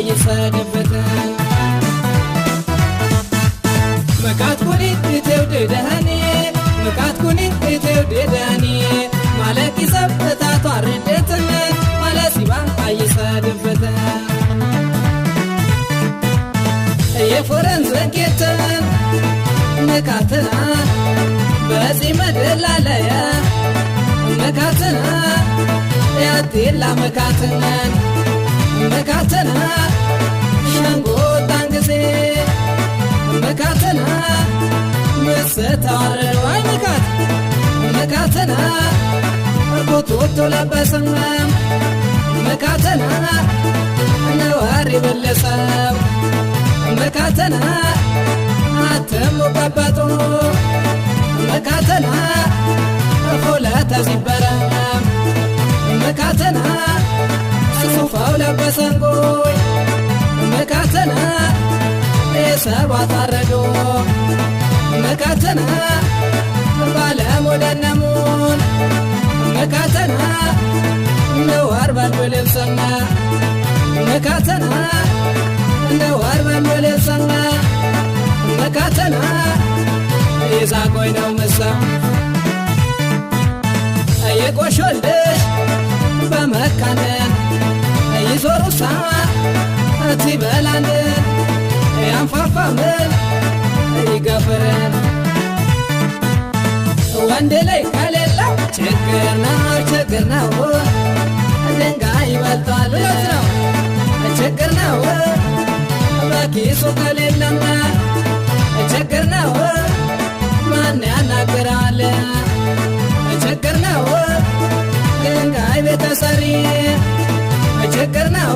አይሰድበት መካት ኩኒ እትውደዳኒ መካት ኩኒ እትውደዳኒ ማለቂ ሰብታቷ ርደትን ማለሲባ አይሰድበት የፎረን ዘንኬትን መካትና በዚህ መደላለያ መካትና ያቴላ መካትነን መካትና ሸንጎ ታንግዜ መካትና መሰታረው አይ መካት መካትና ቦቶቶ ለበሰም መካትና ነዋሪ በለሰው መካትና አተሙ ቀበጦ መካትና ፎለተ ሲበረም መካትና ሱፋው ለበሰንጎይ መካትና የሰባ ታረዶ መካትና ባለሞደነሙን መካትና ነዋር ባልበለብሰና መካትና ነዋር ባልበለብሰና መካትና የዛቆይ ነው መሰም የቆሾልሽ በመካነን ይዞሩሳ እትበላንን ያንፋፋምን ይገፍርን ወንድ ላይ ከሌላ ችግር ነው ድንጋይ ይበልጣል ነው ችግር ነው በኪሱ ከሌለና ችግር ነው ማን ያናግራል ችግር ነው ድንጋይ ቤተሰሪ ችግር ነው